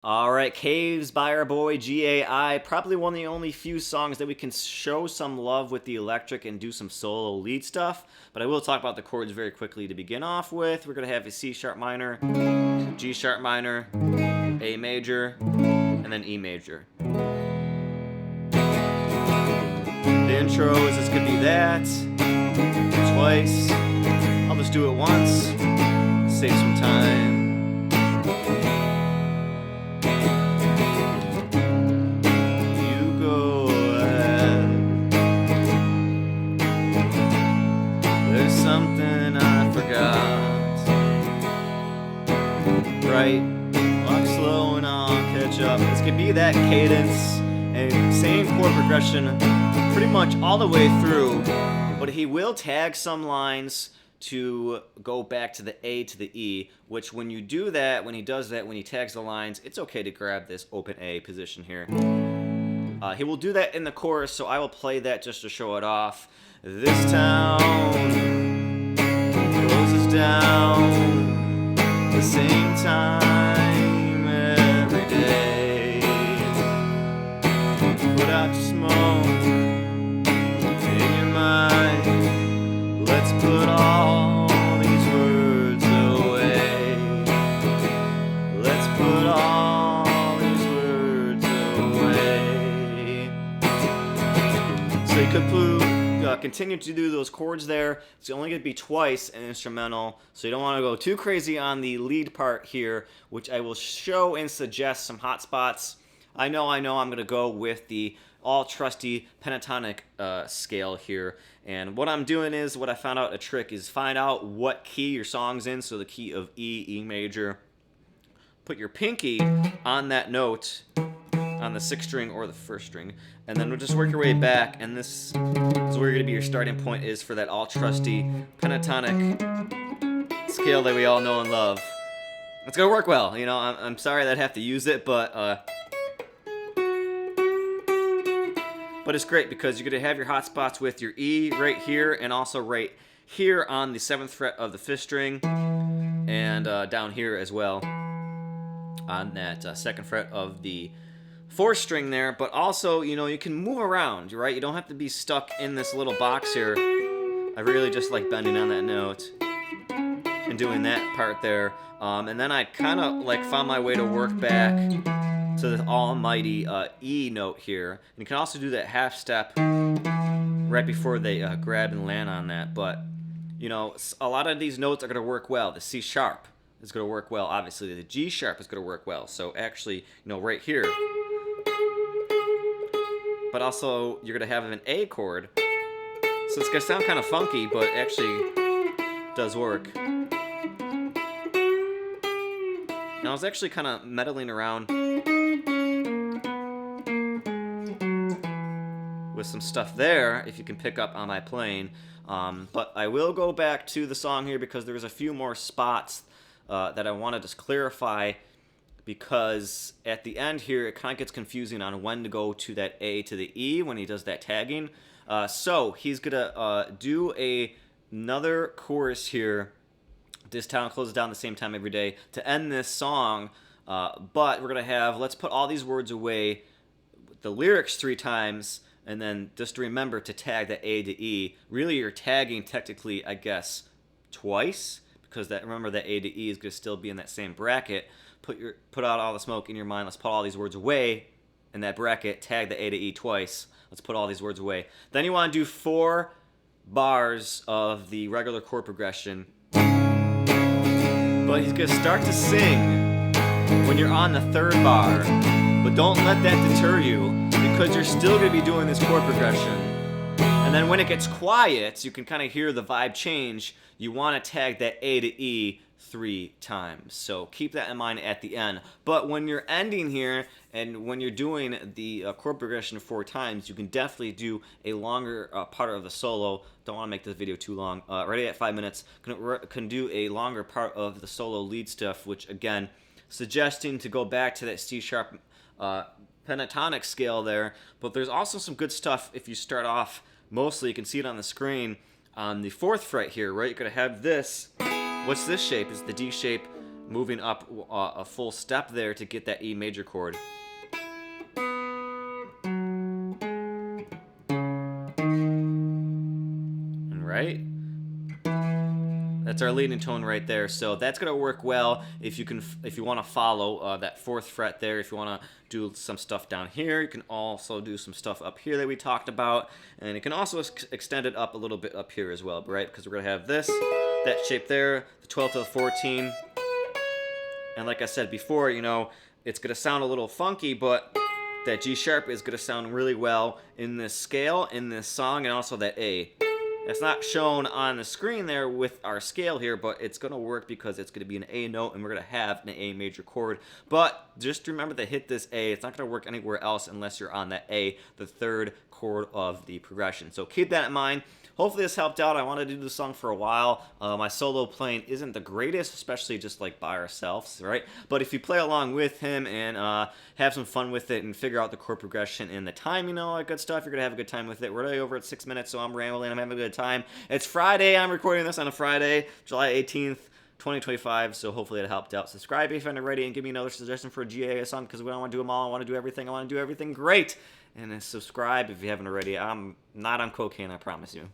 Alright, Caves by our boy GAI. Probably one of the only few songs that we can show some love with the electric and do some solo lead stuff. But I will talk about the chords very quickly to begin off with. We're going to have a C sharp minor, G sharp minor, A major, and then E major. The intro is this could be that, twice. I'll just do it once, save some time. Something I forgot. Right, walk slow and I'll catch up. This could be that cadence and same chord progression pretty much all the way through, but he will tag some lines to go back to the A to the E, which when you do that, when he does that, when he tags the lines, it's okay to grab this open A position here. He will do that in the chorus, so I will play that just to show it off. This town closes down the same time every day. Put out your smoke in your mind. Let's put all these words away. Let's put all these words away. So you could continue to do those chords there. It's only going to be twice an instrumental, so you don't want to go too crazy on the lead part here, which I will show and suggest some hot spots. I know I'm going to go with the all trusty pentatonic scale here, and what I'm doing is, what I found out a trick is find out what key your song's in, so the key of E, E major. Put your pinky on that note, on the 6th string or the 1st string, and then we'll just work your way back, and this is where you're going to be your starting point is for that all trusty pentatonic scale that we all know and love. It's going to work well. You know, I'm sorry that I have to use it, but it's great because you're going to have your hot spots with your E right here and also right here on the 7th fret of the 5th string, and down here as well on that 2nd fret of the 4th string there, but also, you know, you can move around, right? You don't have to be stuck in this little box here. I really just like bending on that note and doing that part there. And then I kind of like found my way to work back to the almighty E note here. And you can also do that half step right before they grab and land on that. But, you know, a lot of these notes are going to work well. The C sharp is going to work well, obviously. The G sharp is going to work well. So actually, you know, right here. But also, you're going to have an A chord. So it's going to sound kind of funky, but actually does work. Now, I was actually kind of meddling around with some stuff there, if you can pick up on my playing. But I will go back to the song here because there's a few more spots that I want to just clarify, because at the end here it kind of gets confusing on when to go to that A to the E when he does that tagging. So he's gonna do another chorus here. This town closes down the same time every day to end this song, but we're gonna have let's put all these words away, the lyrics 3 times, and then just remember to tag the A to E. Really, you're tagging technically, I guess, twice, because that, remember, that A to E is gonna still be in that same bracket. Put out all the smoke in your mind. Let's put all these words away in that bracket. Tag the A to E twice. Let's put all these words away. Then you want to do 4 bars of the regular chord progression. But he's going to start to sing when you're on the 3rd bar. But don't let that deter you, because you're still going to be doing this chord progression. And then when it gets quiet, you can kind of hear the vibe change. You want to tag that A to E 3 times. So keep that in mind at the end. But when you're ending here and when you're doing the chord progression 4 times, you can definitely do a longer part of the solo. Don't want to make this video too long. Already at 5 minutes. Can do a longer part of the solo lead stuff, which again, suggesting to go back to that C sharp pentatonic scale there. But there's also some good stuff if you start off. Mostly, you can see it on the screen on the 4th fret here, right? You're going to have this. What's this shape? It's the D shape moving up a full step there to get that E major chord. Right? That's our leading tone right there. So that's gonna work well if you want to follow that 4th fret there. If you want to do some stuff down here, you can also do some stuff up here that we talked about, and you can also extend it up a little bit up here as well, right? Because we're gonna have that shape there, the 12 to the 14, and like I said before, it's gonna sound a little funky, but that G sharp is gonna sound really well in this scale, in this song, and also that A. It's not shown on the screen there with our scale here, but it's going to work because it's going to be an A note, and we're going to have an A major chord. But just remember to hit this A. It's not going to work anywhere else unless you're on that A, the 3rd chord of the progression. So keep that in mind. Hopefully this helped out. I wanted to do this song for a while. My solo playing isn't the greatest, especially just like by ourselves, right? But if you play along with him and have some fun with it and figure out the chord progression and the time, like good stuff, you're going to have a good time with it. We're already over at 6 minutes, so I'm rambling. I'm having a good time. It's Friday. I'm recording this on a Friday, July 18th. 2025, so hopefully it helped out. Subscribe if you haven't already, and give me another suggestion for a GA song, because we don't want to do them all. I want to do everything. I want to do everything great. And then subscribe if you haven't already. I'm not on cocaine, I promise you.